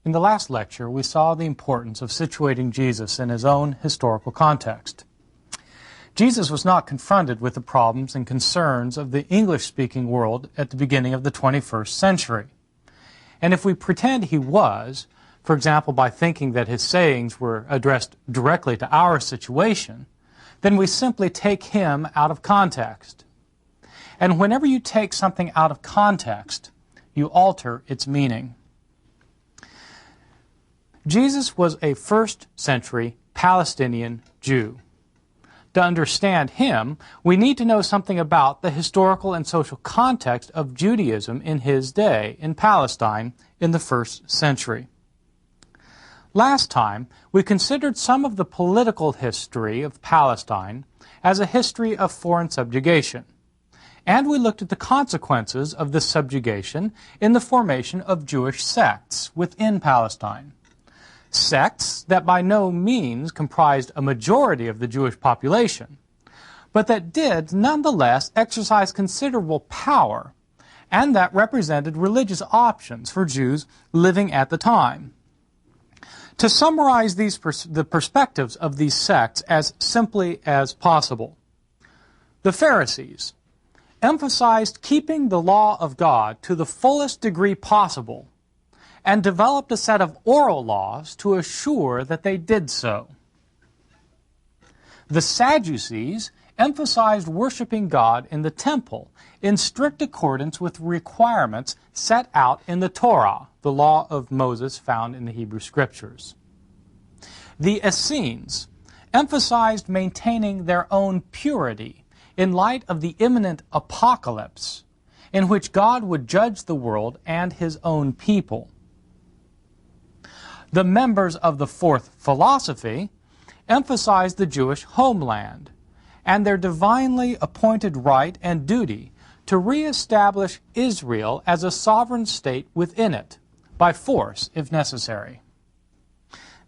In the last lecture, we saw the importance of situating Jesus in his own historical context. Jesus was not confronted with the problems and concerns of the English-speaking world at the beginning of the 21st century. And if we pretend he was, for example, by thinking that his sayings were addressed directly to our situation, then we simply take him out of context. And whenever you take something out of context, you alter its meaning. Jesus was a first-century Palestinian Jew. To understand him, we need to know something about the historical and social context of Judaism in his day in Palestine in the first century. Last time, we considered some of the political history of Palestine as a history of foreign subjugation, and we looked at the consequences of this subjugation in the formation of Jewish sects within Palestine. Sects that by no means comprised a majority of the Jewish population, but that did nonetheless exercise considerable power, and that represented religious options for Jews living at the time. To summarize the perspectives of these sects as simply as possible, the Pharisees emphasized keeping the law of God to the fullest degree possible and developed a set of oral laws to assure that they did so. The Sadducees emphasized worshiping God in the temple in strict accordance with requirements set out in the Torah, the law of Moses found in the Hebrew Scriptures. The Essenes emphasized maintaining their own purity in light of the imminent apocalypse, in which God would judge the world and his own people. The members of the fourth philosophy emphasized the Jewish homeland and their divinely appointed right and duty to reestablish Israel as a sovereign state within it, by force if necessary.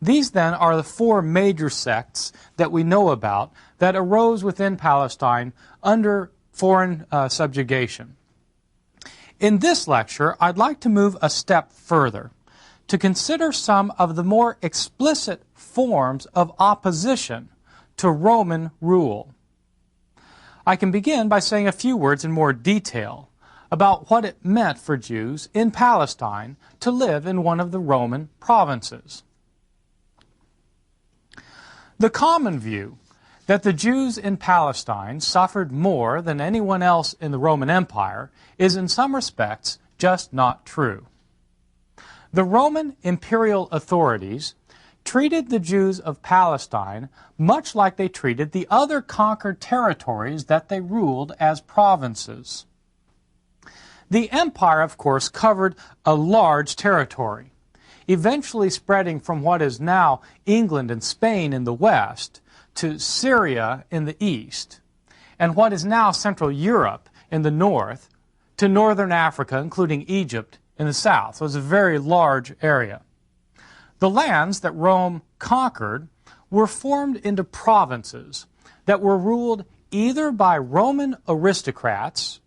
These then are the four major sects that we know about that arose within Palestine under foreign subjugation. In this lecture, I'd like to move a step further to consider some of the more explicit forms of opposition to Roman rule. I can begin by saying a few words in more detail about what it meant for Jews in Palestine to live in one of the Roman provinces. The common view that the Jews in Palestine suffered more than anyone else in the Roman Empire is in some respects just not true. The Roman imperial authorities treated the Jews of Palestine much like they treated the other conquered territories that they ruled as provinces. The empire, of course, covered a large territory, eventually spreading from what is now England and Spain in the west to Syria in the east, and what is now Central Europe in the north to northern Africa, including Egypt, in the south. So it's a very large area. The lands that Rome conquered were formed into provinces that were ruled either by Roman aristocrats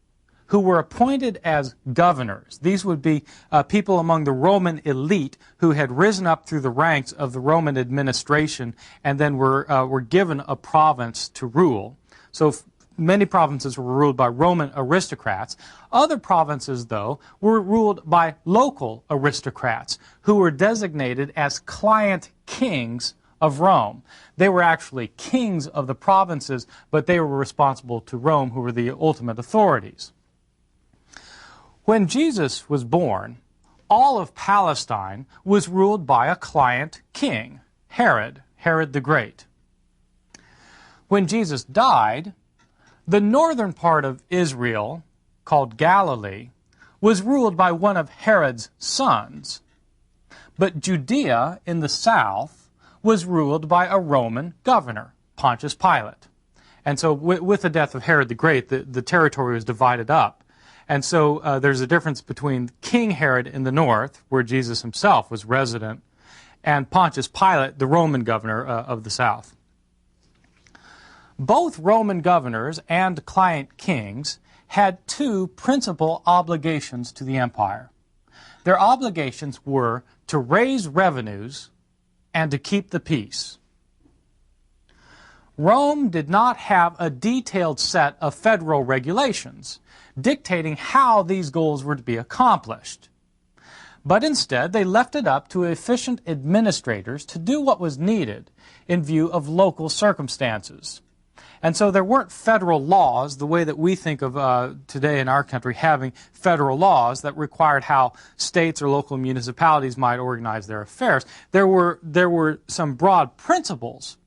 who were appointed as governors. These would be people among the Roman elite who had risen up through the ranks of the Roman administration and then were given a province to rule. So many provinces were ruled by Roman aristocrats. Other provinces, though, were ruled by local aristocrats who were designated as client kings of Rome. They were actually kings of the provinces, but they were responsible to Rome, who were the ultimate authorities. When Jesus was born, all of Palestine was ruled by a client king, Herod the Great. When Jesus died, the northern part of Israel, called Galilee, was ruled by one of Herod's sons. But Judea in the south was ruled by a Roman governor, Pontius Pilate. And so with the death of Herod the Great, the territory was divided up. And so there's a difference between King Herod in the north, where Jesus himself was resident, and Pontius Pilate, the Roman governor of the south. Both Roman governors and client kings had two principal obligations to the empire. Their obligations were to raise revenues and to keep the peace. Rome did not have a detailed set of federal regulations dictating how these goals were to be accomplished. But instead, they left it up to efficient administrators to do what was needed in view of local circumstances. And so there weren't federal laws, the way that we think of today in our country, having federal laws that required how states or local municipalities might organize their affairs. There were some broad principles,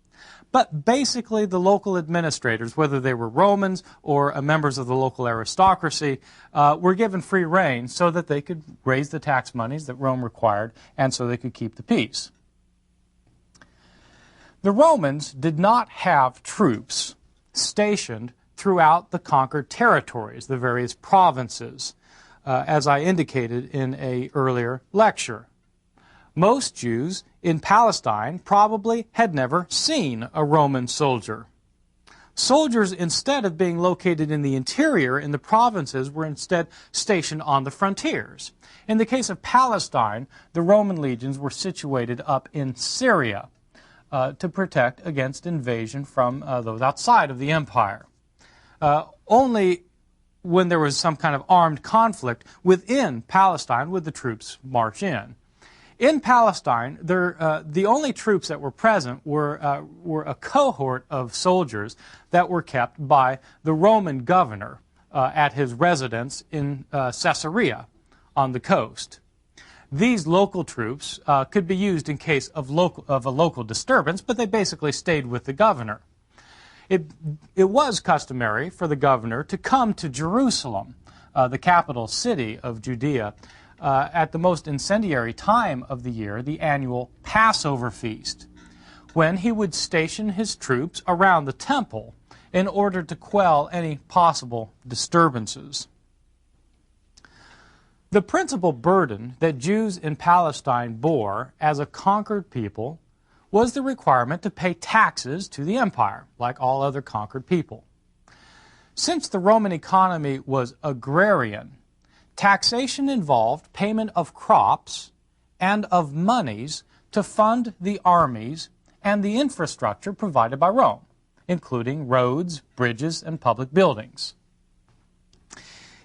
but basically the local administrators, whether they were Romans or members of the local aristocracy, were given free rein so that they could raise the tax monies that Rome required and so they could keep the peace. The Romans did not have troops stationed throughout the conquered territories, the various provinces, as I indicated in an earlier lecture. Most Jews in Palestine probably had never seen a Roman soldier. Soldiers, instead of being located in the interior, in the provinces, were instead stationed on the frontiers. In the case of Palestine, the Roman legions were situated up in Syria, to protect against invasion from those outside of the empire. Only when there was some kind of armed conflict within Palestine would the troops march in. In Palestine, the only troops that were present were a cohort of soldiers that were kept by the Roman governor at his residence in Caesarea on the coast. These local troops could be used in case of a local disturbance, but they basically stayed with the governor. It was customary for the governor to come to Jerusalem, the capital city of Judea, at the most incendiary time of the year, the annual Passover feast, when he would station his troops around the temple in order to quell any possible disturbances. The principal burden that Jews in Palestine bore as a conquered people was the requirement to pay taxes to the empire, like all other conquered people. Since the Roman economy was agrarian, taxation involved payment of crops and of monies to fund the armies and the infrastructure provided by Rome, including roads, bridges, and public buildings.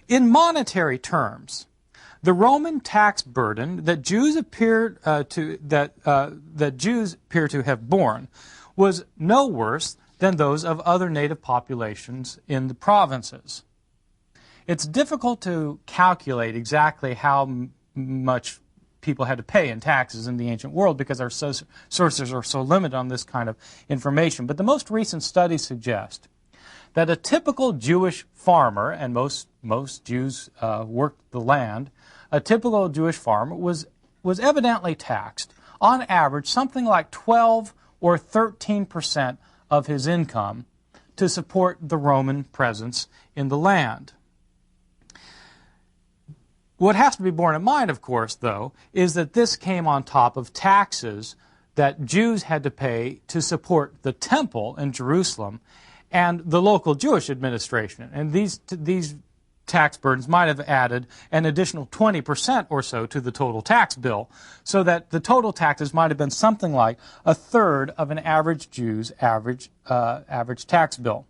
In monetary terms, the Roman tax burden that Jews appear to have borne was no worse than those of other native populations in the provinces. It's difficult to calculate exactly how much people had to pay in taxes in the ancient world because our sources are so limited on this kind of information. But the most recent studies suggest that a typical Jewish farmer, and most Jews worked the land, a typical Jewish farmer was evidently taxed, on average, something like 12 or 13% of his income to support the Roman presence in the land. What has to be borne in mind, of course, though, is that this came on top of taxes that Jews had to pay to support the temple in Jerusalem and the local Jewish administration. And these tax burdens might have added an additional 20% or so to the total tax bill, so that the total taxes might have been something like a third of an average Jew's average tax bill,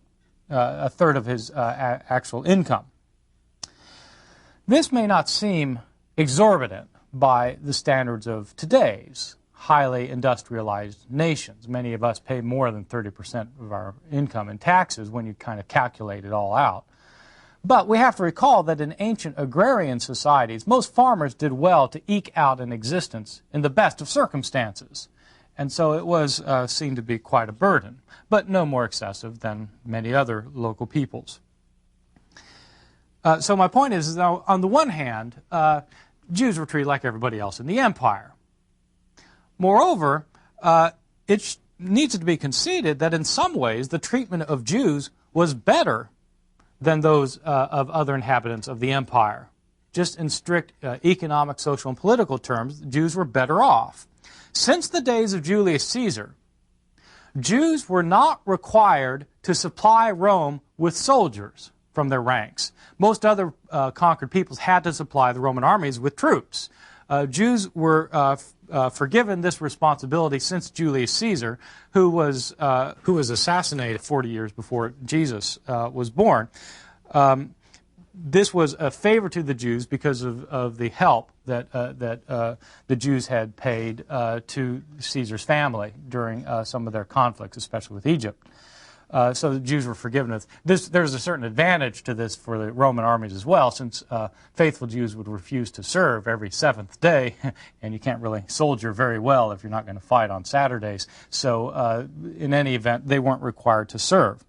a third of his actual income. This may not seem exorbitant by the standards of today's highly industrialized nations. Many of us pay more than 30% of our income in taxes when you kind of calculate it all out. But we have to recall that in ancient agrarian societies, most farmers did well to eke out an existence in the best of circumstances. And so it was seen to be quite a burden, but no more excessive than many other local peoples. So my point is, now, on the one hand, Jews were treated like everybody else in the empire. Moreover, it needs to be conceded that in some ways the treatment of Jews was better than those of other inhabitants of the empire. Just in strict economic, social, and political terms, Jews were better off. Since the days of Julius Caesar, Jews were not required to supply Rome with soldiers from their ranks. Most other conquered peoples had to supply the Roman armies with troops. Jews were forgiven this responsibility since Julius Caesar, who was assassinated 40 years before Jesus was born. This was a favor to the Jews because of the help that the Jews had paid to Caesar's family during some of their conflicts, especially with Egypt. So the Jews were forgiven. There's a certain advantage to this for the Roman armies as well, since faithful Jews would refuse to serve every seventh day, and you can't really soldier very well if you're not going to fight on Saturdays. So in any event, they weren't required to serve.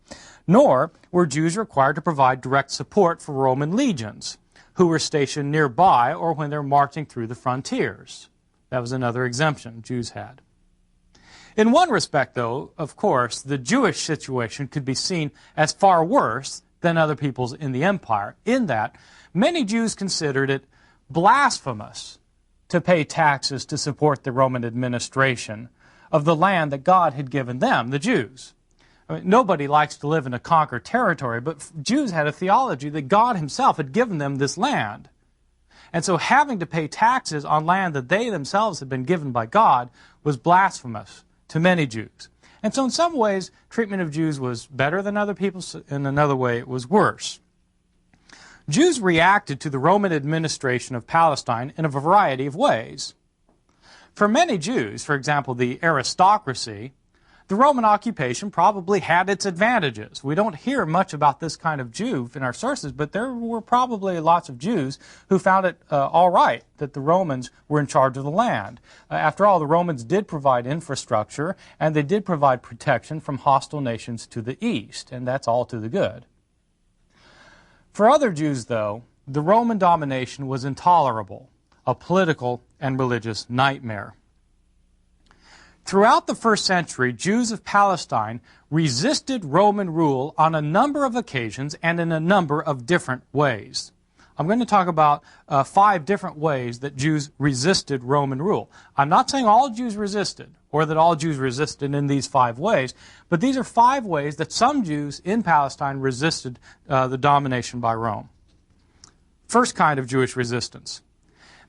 Nor were Jews required to provide direct support for Roman legions who were stationed nearby or when they were marching through the frontiers. That was another exemption Jews had. In one respect, though, of course, the Jewish situation could be seen as far worse than other peoples in the empire, in that many Jews considered it blasphemous to pay taxes to support the Roman administration of the land that God had given them, the Jews. I mean, nobody likes to live in a conquered territory, but Jews had a theology that God himself had given them this land. And so having to pay taxes on land that they themselves had been given by God was blasphemous to many Jews. And so in some ways, treatment of Jews was better than other people's, in another way it was worse. Jews reacted to the Roman administration of Palestine in a variety of ways. For many Jews, for example, the aristocracy, the Roman occupation probably had its advantages. We don't hear much about this kind of Jew in our sources, but there were probably lots of Jews who found it all right that the Romans were in charge of the land. After all, the Romans did provide infrastructure, and they did provide protection from hostile nations to the east, and that's all to the good. For other Jews, though, the Roman domination was intolerable, a political and religious nightmare. Throughout the first century, Jews of Palestine resisted Roman rule on a number of occasions and in a number of different ways. I'm going to talk about 5 different ways that Jews resisted Roman rule. I'm not saying all Jews resisted, or that all Jews resisted in these 5 ways, but these are 5 ways that some Jews in Palestine resisted the domination by Rome. First kind of Jewish resistance.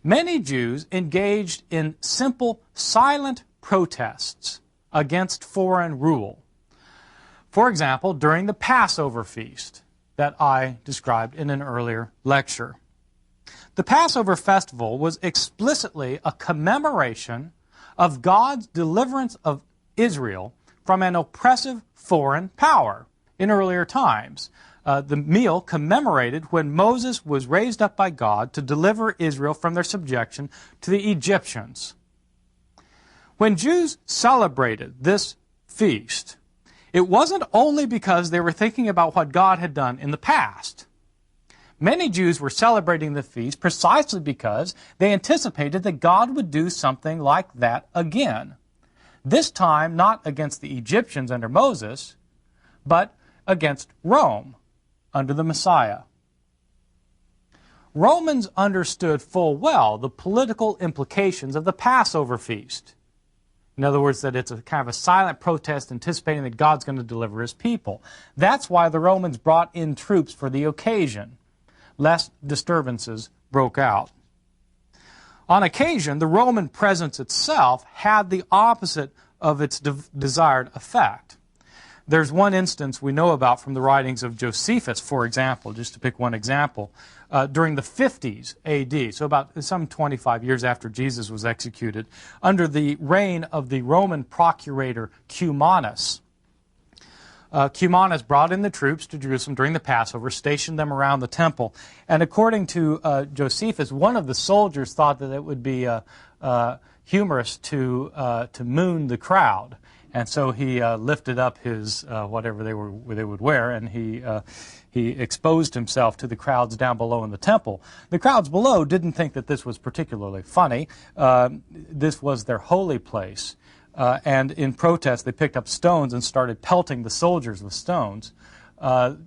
Many Jews engaged in simple, silent protests against foreign rule. For example, during the Passover feast that I described in an earlier lecture. The Passover festival was explicitly a commemoration of God's deliverance of Israel from an oppressive foreign power in earlier times. The meal commemorated when Moses was raised up by God to deliver Israel from their subjection to the Egyptians. When Jews celebrated this feast, it wasn't only because they were thinking about what God had done in the past. Many Jews were celebrating the feast precisely because they anticipated that God would do something like that again. This time not against the Egyptians under Moses, but against Rome under the Messiah. Romans understood full well the political implications of the Passover feast. In other words, that it's a kind of a silent protest anticipating that God's going to deliver his people. That's why the Romans brought in troops for the occasion, lest disturbances broke out. On occasion, the Roman presence itself had the opposite of its desired effect. There's one instance we know about from the writings of Josephus, for example, just to pick one example, during the 50s A.D., so about some 25 years after Jesus was executed, under the reign of the Roman procurator Cumanus. Cumanus brought in the troops to Jerusalem during the Passover, stationed them around the temple, and according to Josephus, one of the soldiers thought that it would be humorous to moon the crowd. And so he lifted up his whatever they would wear, and he exposed himself to the crowds down below in the temple. The crowds below didn't think that this was particularly funny. This was their holy place, and in protest, they picked up stones and started pelting the soldiers with stones. The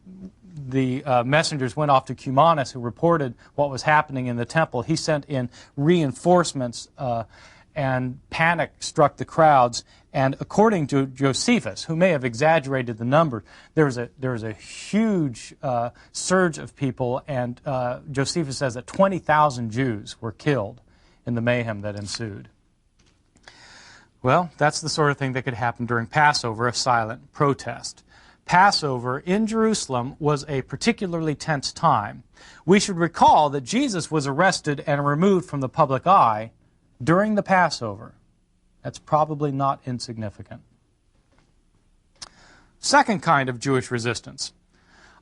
messengers went off to Cumanus, who reported what was happening in the temple. He sent in reinforcements, and panic struck the crowds. And according to Josephus, who may have exaggerated the number, there was a huge surge of people, and Josephus says that 20,000 Jews were killed in the mayhem that ensued. Well, that's the sort of thing that could happen during Passover, a silent protest. Passover in Jerusalem was a particularly tense time. We should recall that Jesus was arrested and removed from the public eye during the Passover. That's probably not insignificant. Second kind of Jewish resistance.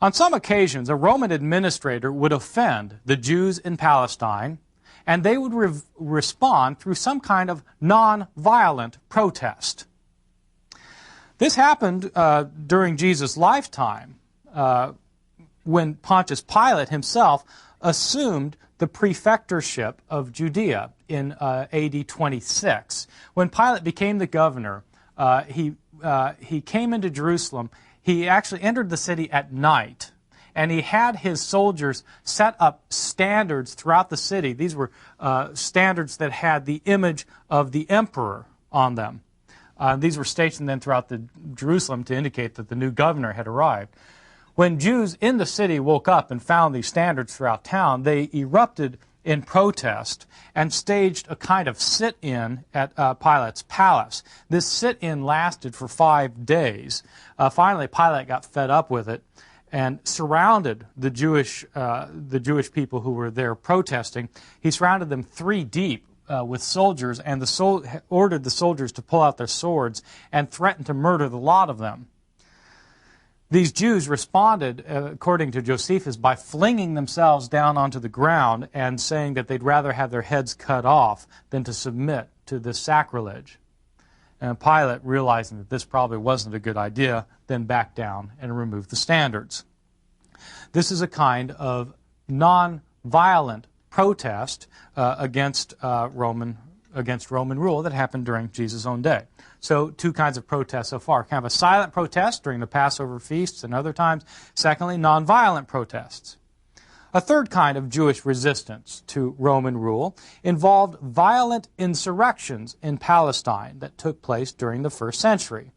On some occasions, a Roman administrator would offend the Jews in Palestine, and they would respond through some kind of non-violent protest. This happened during Jesus' lifetime, when Pontius Pilate himself assumed the prefectorship of Judea in AD 26. When Pilate became the governor, he came into Jerusalem. He actually entered the city at night, and he had his soldiers set up standards throughout the city. These were standards that had the image of the emperor on them. These were stationed then throughout Jerusalem to indicate that the new governor had arrived. When Jews in the city woke up and found these standards throughout town, they erupted in protest and staged a kind of sit-in at Pilate's palace. This sit-in lasted for 5 days. Finally, Pilate got fed up with it and surrounded the Jewish people who were there protesting. He surrounded them 3 deep with soldiers, and ordered the soldiers to pull out their swords and threatened to murder the lot of them. These Jews responded, according to Josephus, by flinging themselves down onto the ground and saying that they'd rather have their heads cut off than to submit to this sacrilege. And Pilate, realizing that this probably wasn't a good idea, then backed down and removed the standards. This is a kind of non-violent protest against Roman rule that happened during Jesus' own day. So 2 kinds of protests so far. Kind of a silent protest during the Passover feasts and other times. Secondly, nonviolent protests. A third kind of Jewish resistance to Roman rule involved violent insurrections in Palestine that took place during the 1st century.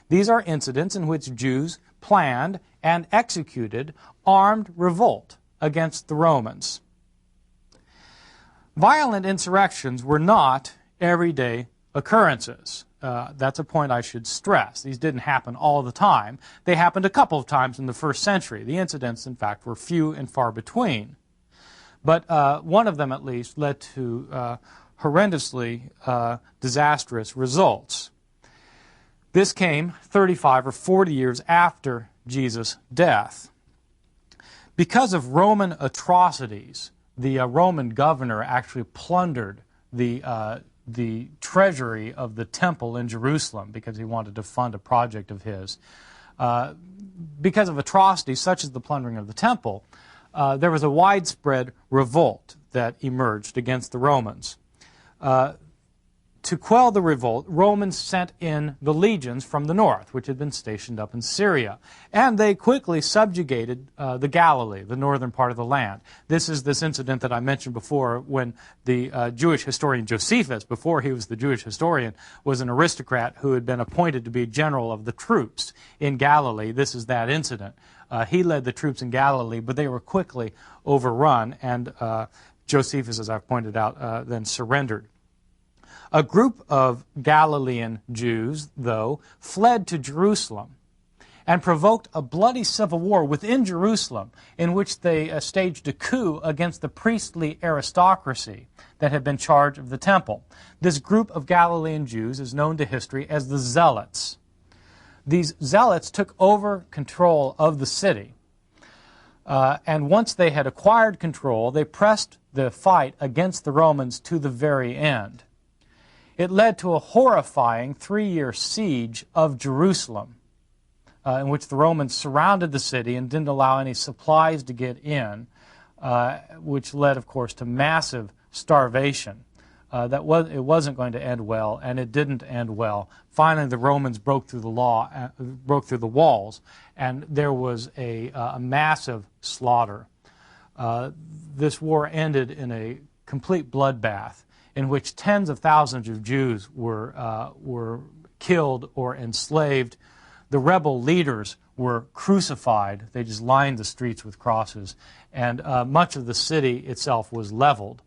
These are incidents in which Jews planned and executed armed revolt against the Romans. Violent insurrections were not everyday occurrences. That's a point I should stress. These didn't happen all the time. They happened a couple of times in the 1st century. The incidents, in fact, were few and far between. But one of them, at least, led to horrendously disastrous results. This came 35 or 40 years after Jesus' death. Because of Roman atrocities, the Roman governor actually plundered the treasury of the temple in Jerusalem because he wanted to fund a project of his. Because of atrocities such as the plundering of the temple, there was a widespread revolt that emerged against the Romans. To quell the revolt, Romans sent in the legions from the north, which had been stationed up in Syria. And they quickly subjugated the Galilee, the northern part of the land. This is this incident that I mentioned before when the Jewish historian Josephus, before he was the Jewish historian, was an aristocrat who had been appointed to be general of the troops in Galilee. This is that incident. He led the troops in Galilee, but they were quickly overrun, and Josephus, as I've pointed out, then surrendered. A group of Galilean Jews, though, fled to Jerusalem and provoked a bloody civil war within Jerusalem in which they staged a coup against the priestly aristocracy that had been charged of the temple. This group of Galilean Jews is known to history as the Zealots. These Zealots took over control of the city, and once they had acquired control, they pressed the fight against the Romans to the very end. It led to a horrifying 3-year siege of Jerusalem, in which the Romans surrounded the city and didn't allow any supplies to get in, which led, of course, to massive starvation. It wasn't going to end well, and it didn't end well. Finally, the Romans broke through the walls, and there was a massive slaughter. This war ended in a complete bloodbath, in which tens of thousands of Jews were killed or enslaved. The rebel leaders were crucified. They just lined the streets with crosses. And much of the city itself was leveled.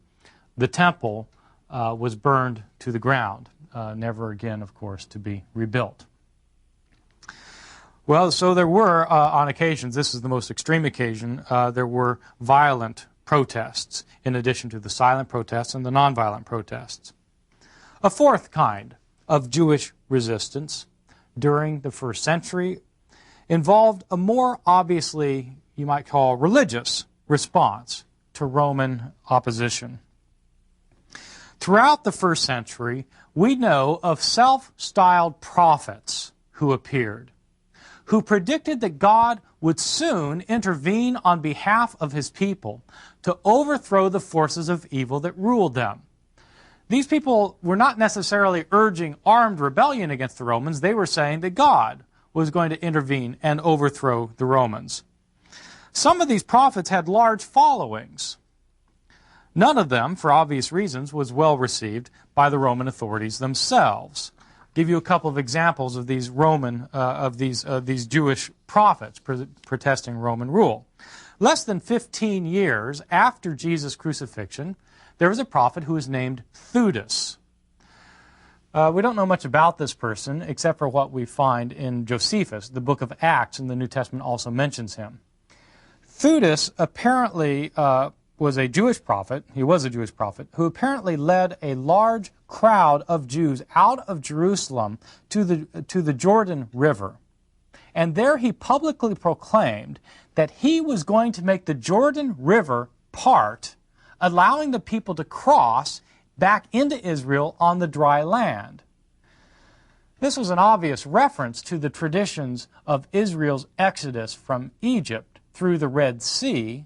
The temple was burned to the ground, never again, of course, to be rebuilt. Well, so there were, on occasions, this is the most extreme occasion, there were violent protests, in addition to the silent protests and the nonviolent protests. A fourth kind of Jewish resistance during the first century involved a more obviously, you might call, religious response to Roman opposition. Throughout the first century, we know of self-styled prophets who appeared, who predicted that God would soon intervene on behalf of his people to overthrow the forces of evil that ruled them. These people were not necessarily urging armed rebellion against the Romans. They were saying that God was going to intervene and overthrow the Romans. Some of these prophets had large followings. None of them, for obvious reasons, was well received by the Roman authorities themselves. I'll give you a couple of examples of these these Jewish prophets protesting Roman rule. Less than 15 years after Jesus' crucifixion, there was a prophet who was named Theudas. We don't know much about this person except for what we find in Josephus. The book of Acts in the New Testament also mentions him. Theudas apparently was a Jewish prophet. He was a Jewish prophet who apparently led a large crowd of Jews out of Jerusalem to the Jordan River. And there he publicly proclaimed that he was going to make the Jordan River part, allowing the people to cross back into Israel on the dry land. This was an obvious reference to the traditions of Israel's exodus from Egypt through the Red Sea,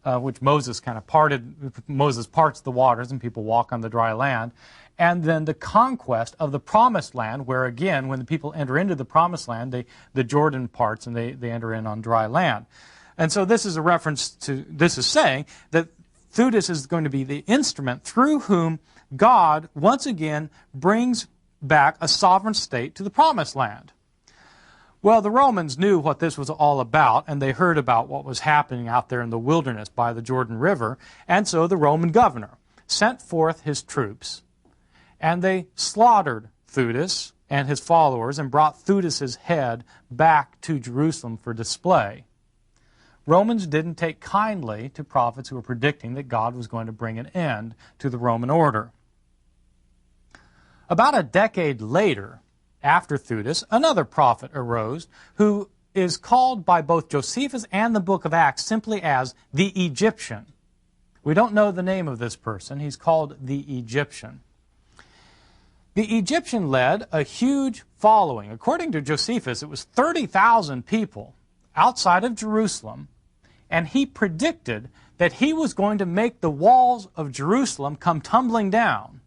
which Moses kind of parted. Moses parts the waters and people walk on the dry land. And then the conquest of the Promised Land, where again, when the people enter into the Promised Land, the Jordan parts and they enter in on dry land. And so this is a reference to, this is saying that Theudas is going to be the instrument through whom God once again brings back a sovereign state to the Promised Land. Well, the Romans knew what this was all about, and they heard about what was happening out there in the wilderness by the Jordan River, and so the Roman governor sent forth his troops, and they slaughtered Theudas and his followers and brought Theudas' head back to Jerusalem for display. Romans didn't take kindly to prophets who were predicting that God was going to bring an end to the Roman order. About a decade later, after Theudas, another prophet arose who is called by both Josephus and the book of Acts simply as the Egyptian. We don't know the name of this person. He's called the Egyptian. The Egyptian led a huge following. According to Josephus, it was 30,000 people outside of Jerusalem, and he predicted that he was going to make the walls of Jerusalem come tumbling down,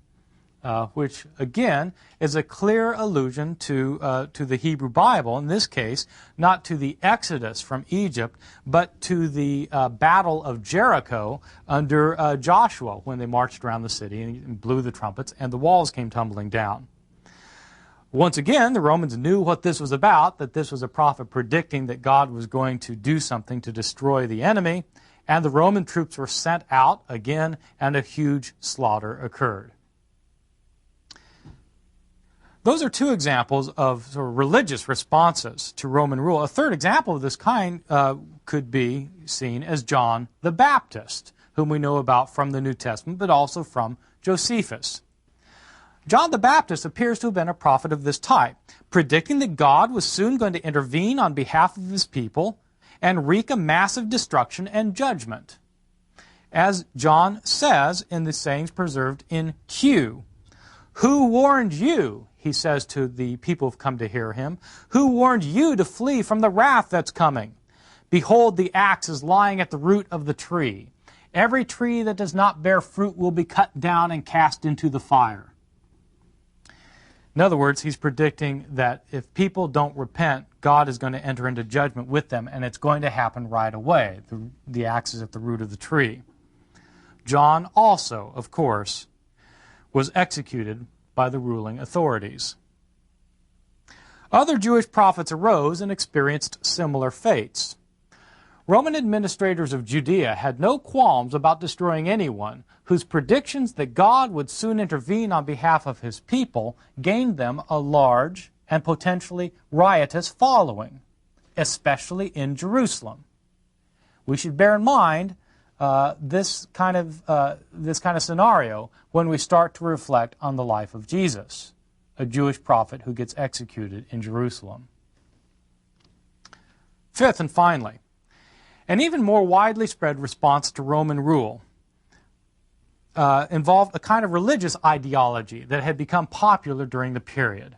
which, again, is a clear allusion to the Hebrew Bible, in this case, not to the Exodus from Egypt, but to the Battle of Jericho under Joshua, when they marched around the city and blew the trumpets, and the walls came tumbling down. Once again, the Romans knew what this was about, that this was a prophet predicting that God was going to do something to destroy the enemy, and the Roman troops were sent out again, and a huge slaughter occurred. Those are two examples of sort of religious responses to Roman rule. A third example of this kind could be seen as John the Baptist, whom we know about from the New Testament, but also from Josephus. John the Baptist appears to have been a prophet of this type, predicting that God was soon going to intervene on behalf of his people and wreak a massive destruction and judgment. As John says in the sayings preserved in Q, "Who warned you," he says to the people who've come to hear him, "who warned you to flee from the wrath that's coming? Behold, the axe is lying at the root of the tree. Every tree that does not bear fruit will be cut down and cast into the fire." In other words, he's predicting that if people don't repent, God is going to enter into judgment with them, and it's going to happen right away. The axe is at the root of the tree. John also, of course, was executed by the ruling authorities. Other Jewish prophets arose and experienced similar fates. Roman administrators of Judea had no qualms about destroying anyone whose predictions that God would soon intervene on behalf of his people gained them a large and potentially riotous following, especially in Jerusalem. We should bear in mind this kind of scenario when we start to reflect on the life of Jesus, a Jewish prophet who gets executed in Jerusalem. Fifth and finally, an even more widely spread response to Roman rule involved a kind of religious ideology that had become popular during the period.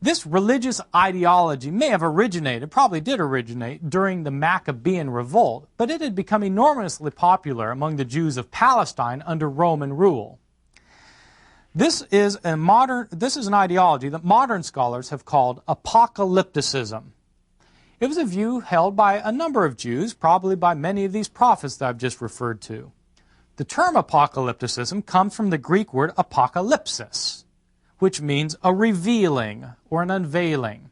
This religious ideology may have originated, probably did originate, during the Maccabean revolt, but it had become enormously popular among the Jews of Palestine under Roman rule. This is an ideology that modern scholars have called apocalypticism. It was a view held by a number of Jews, probably by many of these prophets that I've just referred to. The term apocalypticism comes from the Greek word apocalypsis, which means a revealing or an unveiling.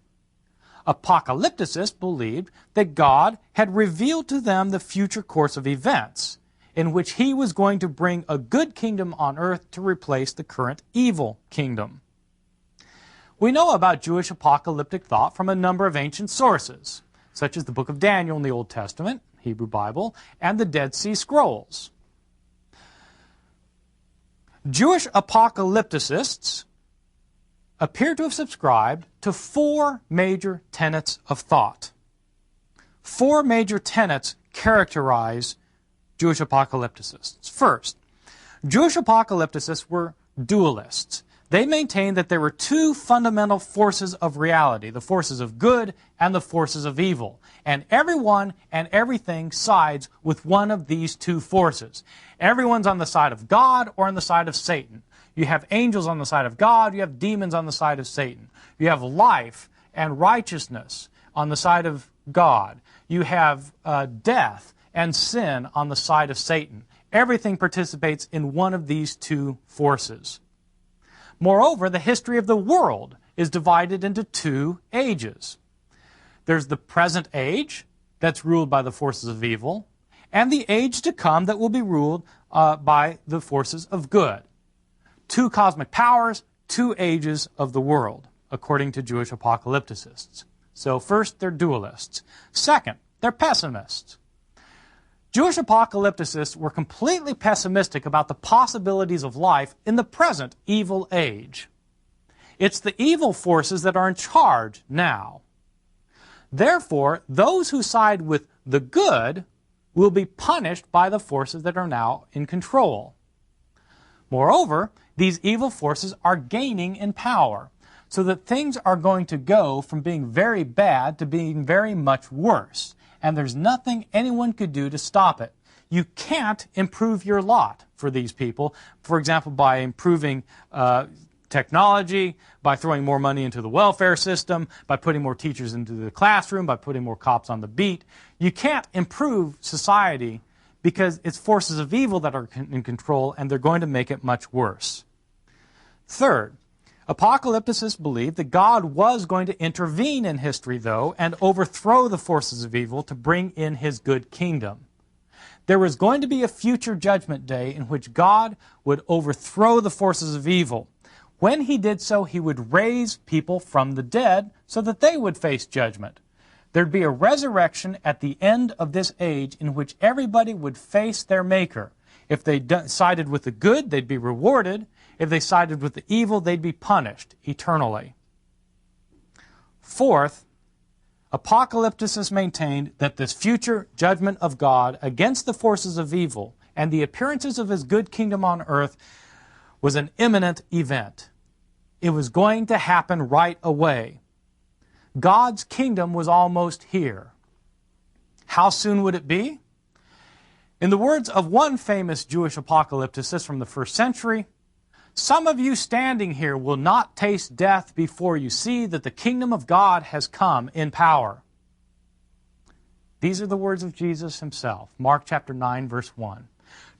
Apocalypticists believed that God had revealed to them the future course of events, in which he was going to bring a good kingdom on earth to replace the current evil kingdom. We know about Jewish apocalyptic thought from a number of ancient sources, such as the book of Daniel in the Old Testament, Hebrew Bible, and the Dead Sea Scrolls. Jewish apocalypticists appear to have subscribed to four major tenets of thought. Four major tenets characterize Jewish apocalypticists. First, Jewish apocalypticists were dualists. They maintained that there were two fundamental forces of reality, the forces of good and the forces of evil. And everyone and everything sides with one of these two forces. Everyone's on the side of God or on the side of Satan. You have angels on the side of God, you have demons on the side of Satan. You have life and righteousness on the side of God. You have death and sin on the side of Satan. Everything participates in one of these two forces. Moreover, the history of the world is divided into two ages. There's the present age that's ruled by the forces of evil, and the age to come that will be ruled by the forces of good. Two cosmic powers, two ages of the world, according to Jewish apocalypticists. So first, they're dualists. Second, they're pessimists. Jewish apocalypticists were completely pessimistic about the possibilities of life in the present evil age. It's the evil forces that are in charge now. Therefore, those who side with the good will be punished by the forces that are now in control. Moreover, these evil forces are gaining in power, so that things are going to go from being very bad to being very much worse. And there's nothing anyone could do to stop it. You can't improve your lot for these people, for example, by improving technology, by throwing more money into the welfare system, by putting more teachers into the classroom, by putting more cops on the beat. You can't improve society because it's forces of evil that are in control, and they're going to make it much worse. Third, apocalypticists believed that God was going to intervene in history, though, and overthrow the forces of evil to bring in his good kingdom. There was going to be a future judgment day in which God would overthrow the forces of evil. When he did so, he would raise people from the dead so that they would face judgment. There'd be a resurrection at the end of this age in which everybody would face their Maker. If they sided with the good, they'd be rewarded. If they sided with the evil, they'd be punished eternally. Fourth, apocalypticists maintained that this future judgment of God against the forces of evil and the appearances of his good kingdom on earth was an imminent event. It was going to happen right away. God's kingdom was almost here. How soon would it be? In the words of one famous Jewish apocalypticist from the first century, "Some of you standing here will not taste death before you see that the kingdom of God has come in power." These are the words of Jesus himself. Mark chapter 9, verse 1.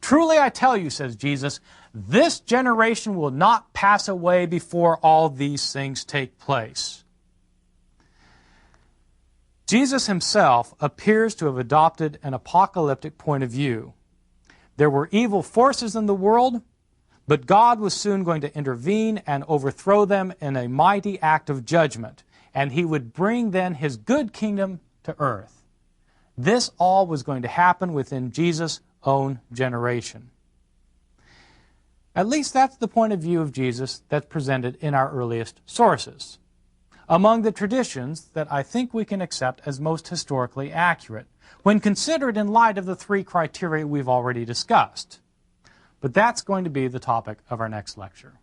"Truly I tell you," says Jesus, "this generation will not pass away before all these things take place." Jesus himself appears to have adopted an apocalyptic point of view. There were evil forces in the world, but God was soon going to intervene and overthrow them in a mighty act of judgment, and he would bring then his good kingdom to earth. This all was going to happen within Jesus' own generation. At least that's the point of view of Jesus that's presented in our earliest sources. Among the traditions that I think we can accept as most historically accurate, when considered in light of the three criteria we've already discussed. But that's going to be the topic of our next lecture.